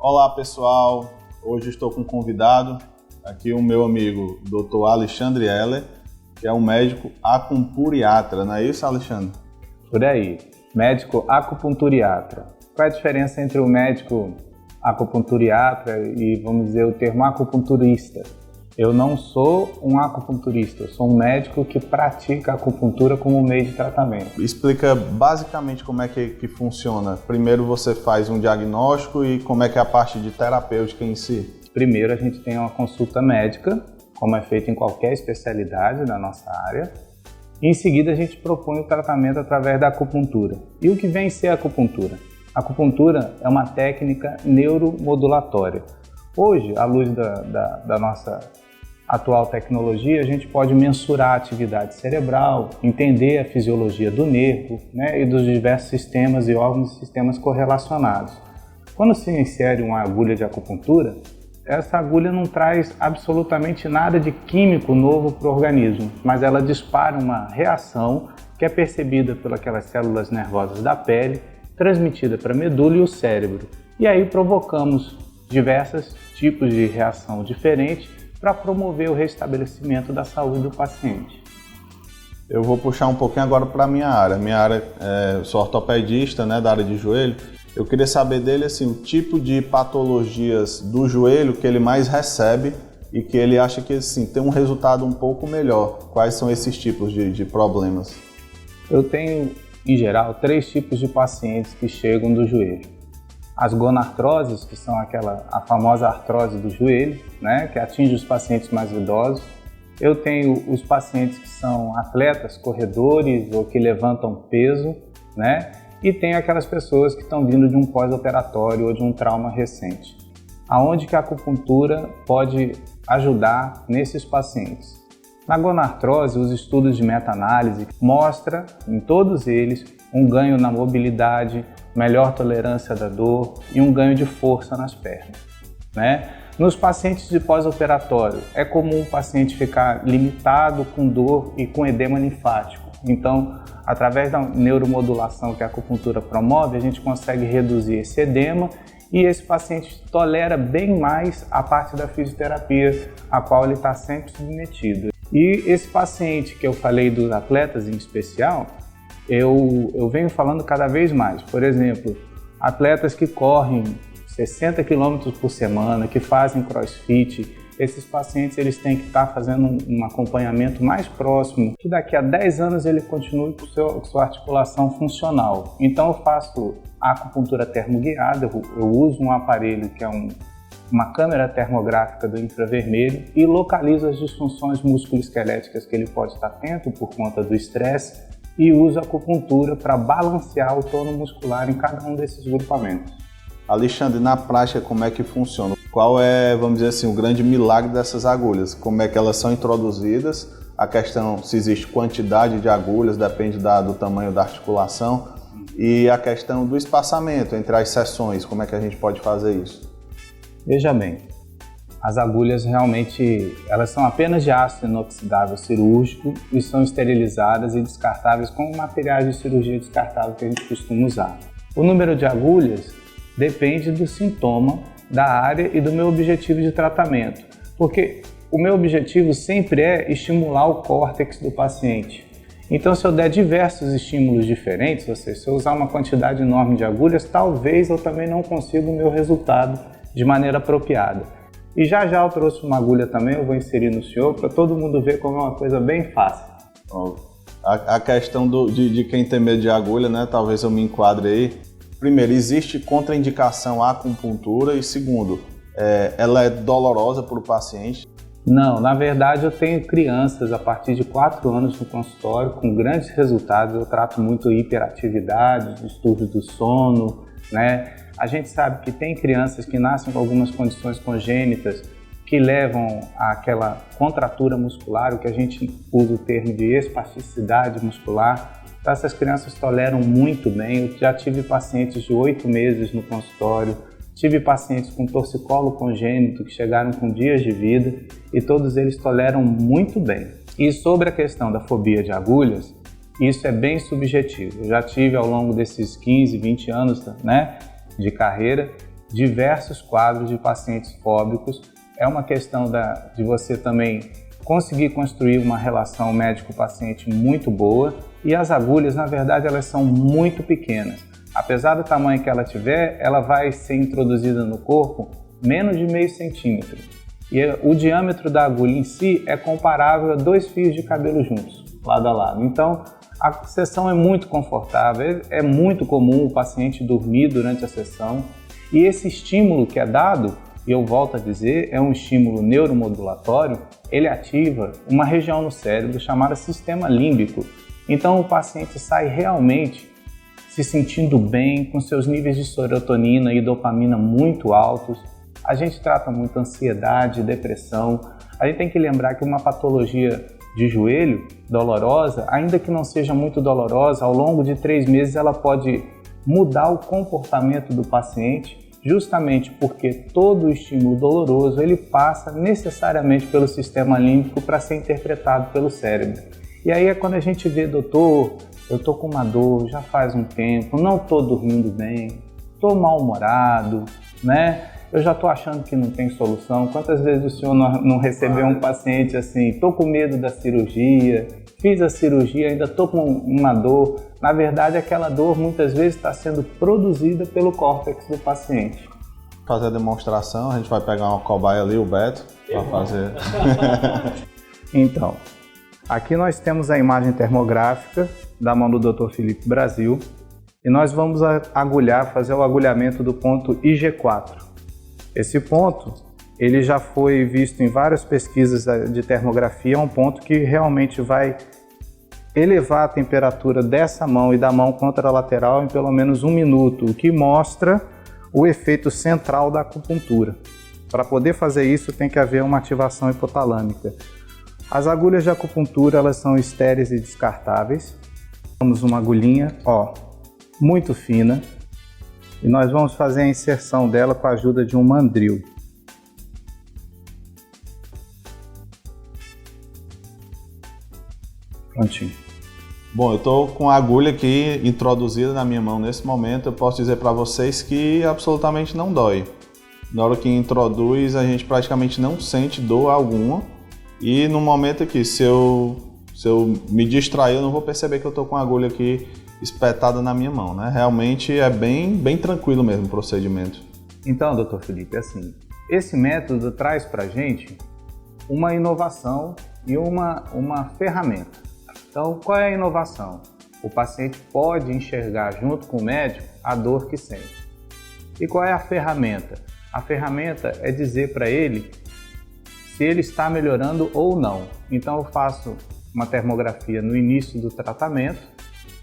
Olá pessoal, hoje estou com um convidado, aqui o meu amigo Dr. Alexandre Heller, que é um médico acupunturiatra, não é isso, Alexandre? Por aí, médico acupunturiatra. Qual é a diferença entre o médico acupunturiatra e, vamos dizer, o termo acupunturista? Eu não sou um acupunturista, eu sou um médico que pratica a acupuntura como meio de tratamento. Explica basicamente como é que funciona. Primeiro você faz um diagnóstico e como é que é a parte de terapêutica em si. Primeiro a gente tem uma consulta médica, como é feito em qualquer especialidade da nossa área. E em seguida a gente propõe o tratamento através da acupuntura. E o que vem ser a acupuntura? A acupuntura é uma técnica neuromodulatória. Hoje, à luz da nossa atual tecnologia, a gente pode mensurar a atividade cerebral, entender a fisiologia do nervo, né, e dos diversos sistemas e órgãos e sistemas correlacionados. Quando se insere uma agulha de acupuntura, essa agulha não traz absolutamente nada de químico novo para o organismo, mas ela dispara uma reação que é percebida pelas células nervosas da pele, transmitida para a medula e o cérebro. E aí provocamos diversos tipos de reação diferentes para promover o restabelecimento da saúde do paciente. Eu vou puxar um pouquinho agora para a minha área. Eu sou ortopedista, né, da área de joelho. Eu queria saber dele assim, o tipo de patologias do joelho que ele mais recebe e que ele acha que assim, tem um resultado um pouco melhor. Quais são esses tipos de problemas? Eu tenho, em geral, 3 tipos de pacientes que chegam do joelho. As gonartroses, que são a famosa artrose do joelho, né, que atinge os pacientes mais idosos. Eu tenho os pacientes que são atletas, corredores ou que levantam peso, né, e tem aquelas pessoas que estão vindo de um pós-operatório ou de um trauma recente. Aonde que a acupuntura pode ajudar nesses pacientes? Na gonartrose, os estudos de meta-análise mostram em todos eles um ganho na mobilidade, melhor tolerância da dor e um ganho de força nas pernas, né? Nos pacientes de pós-operatório, é comum o paciente ficar limitado com dor e com edema linfático. Então, através da neuromodulação que a acupuntura promove, a gente consegue reduzir esse edema e esse paciente tolera bem mais a parte da fisioterapia, a qual ele está sempre submetido. E esse paciente que eu falei dos atletas em especial, eu venho falando cada vez mais. Por exemplo, atletas que correm 60 km por semana, que fazem crossfit, esses pacientes eles têm que estar fazendo um acompanhamento mais próximo, que daqui a 10 anos ele continue com sua articulação funcional. Então eu faço acupuntura termoguiada, eu uso um aparelho que é uma câmera termográfica do infravermelho e localizo as disfunções musculoesqueléticas que ele pode estar tendo por conta do estresse e uso a acupuntura para balancear o tono muscular em cada um desses grupamentos. Alexandre, na prática, como é que funciona? Qual é, vamos dizer assim, o grande milagre dessas agulhas? Como é que elas são introduzidas? A questão se existe quantidade de agulhas, depende do tamanho da articulação. E a questão do espaçamento entre as sessões, como é que a gente pode fazer isso? Veja bem, as agulhas realmente elas são apenas de aço inoxidável cirúrgico e são esterilizadas e descartáveis com materiais de cirurgia descartável que a gente costuma usar. O número de agulhas depende do sintoma, da área e do meu objetivo de tratamento, porque o meu objetivo sempre é estimular o córtex do paciente. Então, se eu der diversos estímulos diferentes, ou seja, se eu usar uma quantidade enorme de agulhas, talvez eu também não consiga o meu resultado de maneira apropriada. E já eu trouxe uma agulha também, eu vou inserir no senhor, para todo mundo ver como é uma coisa bem fácil. A questão de quem tem medo de agulha, né? Talvez eu me enquadre aí. Primeiro, existe contraindicação à acupuntura e segundo, ela é dolorosa para o paciente? Não, na verdade eu tenho crianças a partir de 4 anos no consultório com grandes resultados. Eu trato muito hiperatividade, distúrbio do sono, né? A gente sabe que tem crianças que nascem com algumas condições congênitas que levam àquela contratura muscular, o que a gente usa o termo de espasticidade muscular. Então, essas crianças toleram muito bem. Eu já tive pacientes de 8 meses no consultório, tive pacientes com torcicolo congênito que chegaram com dias de vida e todos eles toleram muito bem. E sobre a questão da fobia de agulhas, isso é bem subjetivo. Eu já tive ao longo desses 15, 20 anos, né, de carreira, diversos quadros de pacientes fóbicos. É uma questão de você também conseguir construir uma relação médico-paciente muito boa, e as agulhas, na verdade, elas são muito pequenas. Apesar do tamanho que ela tiver, ela vai ser introduzida no corpo menos de meio centímetro. E o diâmetro da agulha em si é comparável a 2 fios de cabelo juntos, lado a lado. Então, a sessão é muito confortável, é muito comum o paciente dormir durante a sessão, e esse estímulo que é dado, e eu volto a dizer, é um estímulo neuromodulatório, ele ativa uma região no cérebro chamada sistema límbico. Então o paciente sai realmente se sentindo bem, com seus níveis de serotonina e dopamina muito altos. A gente trata muito ansiedade, depressão. A gente tem que lembrar que uma patologia de joelho dolorosa, ainda que não seja muito dolorosa, ao longo de 3 meses ela pode mudar o comportamento do paciente, justamente porque todo o estímulo doloroso ele passa necessariamente pelo sistema límbico para ser interpretado pelo cérebro. E aí é quando a gente vê, doutor, eu tô com uma dor já faz um tempo, não tô dormindo bem, tô mal-humorado, né? Eu já tô achando que não tem solução. Quantas vezes o senhor não recebeu um paciente assim, tô com medo da cirurgia, fiz a cirurgia, ainda tô com uma dor. Na verdade, aquela dor muitas vezes está sendo produzida pelo córtex do paciente. Fazer a demonstração, a gente vai pegar uma cobaia ali, o Beto, para fazer. Então, aqui nós temos a imagem termográfica da mão do Dr. Felipe Brasil e nós vamos agulhar, fazer o agulhamento do ponto IG4. Esse ponto, ele já foi visto em várias pesquisas de termografia, é um ponto que realmente vai elevar a temperatura dessa mão e da mão contralateral em pelo menos 1 minuto, o que mostra o efeito central da acupuntura. Para poder fazer isso, tem que haver uma ativação hipotalâmica. As agulhas de acupuntura, elas são estéreis e descartáveis. Temos uma agulhinha, muito fina, e nós vamos fazer a inserção dela com a ajuda de um mandril. Prontinho. Bom, eu estou com a agulha aqui introduzida na minha mão nesse momento. Eu posso dizer para vocês que absolutamente não dói. Na hora que introduz, a gente praticamente não sente dor alguma. E no momento aqui, se eu me distrair, eu não vou perceber que eu estou com a agulha aqui espetada na minha mão, né? Realmente é bem tranquilo mesmo o procedimento. Então, doutor Felipe, assim, esse método traz para a gente uma inovação e uma ferramenta. Então, qual é a inovação? O paciente pode enxergar junto com o médico a dor que sente. E qual é a ferramenta? A ferramenta é dizer para ele se ele está melhorando ou não. Então, eu faço uma termografia no início do tratamento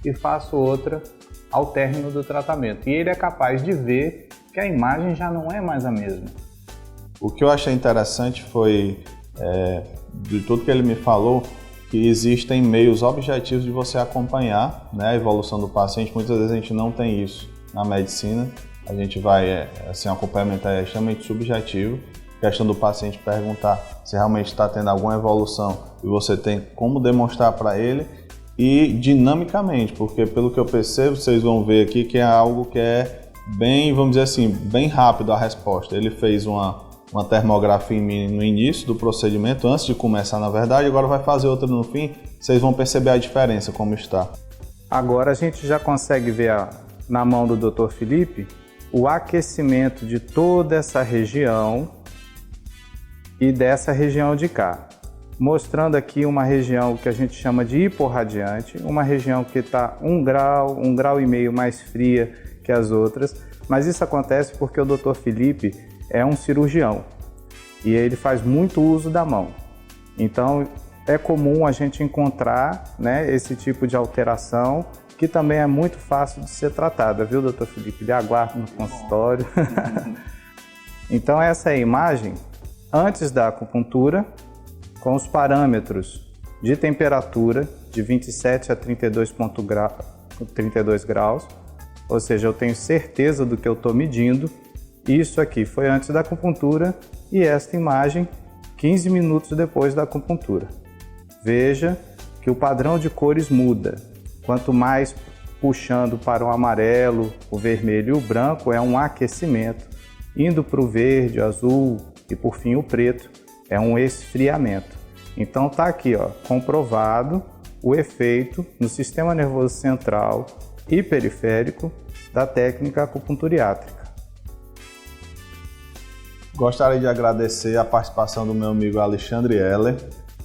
e faço outra ao término do tratamento. E ele é capaz de ver que a imagem já não é mais a mesma. O que eu achei interessante foi, de tudo que ele me falou, que existem meios objetivos de você acompanhar, né, a evolução do paciente. Muitas vezes a gente não tem isso na medicina. A gente vai, assim, o acompanhamento é extremamente subjetivo. A questão do paciente perguntar se realmente está tendo alguma evolução e você tem como demonstrar para ele e dinamicamente, porque pelo que eu percebo, vocês vão ver aqui que é algo que é bem, vamos dizer assim, bem rápido a resposta. Ele fez uma termografia em mim no início do procedimento, antes de começar na verdade, agora vai fazer outra no fim, vocês vão perceber a diferença como está. Agora a gente já consegue ver na mão do Dr. Felipe o aquecimento de toda essa região e dessa região de cá, mostrando aqui uma região que a gente chama de hiporradiante, uma região que está 1 grau e meio mais fria que as outras, mas isso acontece porque o Dr. Felipe é um cirurgião e ele faz muito uso da mão. Então é comum a gente encontrar, né, esse tipo de alteração, que também é muito fácil de ser tratada, viu, Dr. Felipe? Ele aguarda no consultório. Então essa é a imagem antes da acupuntura, com os parâmetros de temperatura de 27 a 32 graus, ou seja, eu tenho certeza do que eu estou medindo. Isso aqui foi antes da acupuntura e esta imagem 15 minutos depois da acupuntura. Veja que o padrão de cores muda. Quanto mais puxando para o amarelo, o vermelho e o branco é um aquecimento. Indo para o verde, azul e por fim o preto, é um esfriamento. Então tá aqui, ó, comprovado o efeito no sistema nervoso central e periférico da técnica acupunturiátrica. Gostaria de agradecer a participação do meu amigo Alexandre Heller.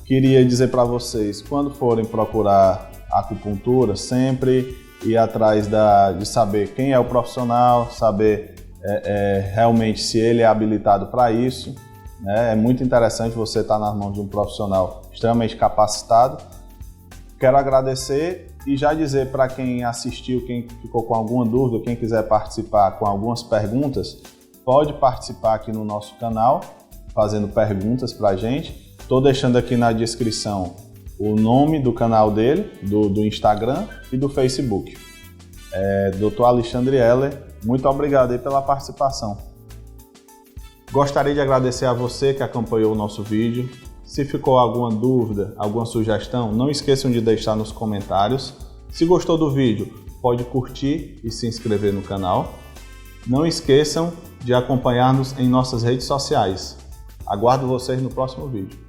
Queria dizer para vocês, quando forem procurar acupuntura, sempre ir atrás de saber quem é o profissional, saber realmente se ele é habilitado para isso. É muito interessante você estar nas mãos de um profissional extremamente capacitado. Quero agradecer e já dizer para quem assistiu, quem ficou com alguma dúvida, quem quiser participar com algumas perguntas, pode participar aqui no nosso canal, fazendo perguntas para a gente. Estou deixando aqui na descrição o nome do canal dele, do Instagram e do Facebook. Dr. Alexandre Heller, muito obrigado aí pela participação. Gostaria de agradecer a você que acompanhou o nosso vídeo. Se ficou alguma dúvida, alguma sugestão, não esqueçam de deixar nos comentários. Se gostou do vídeo, pode curtir e se inscrever no canal. Não esqueçam de acompanhar-nos em nossas redes sociais. Aguardo vocês no próximo vídeo.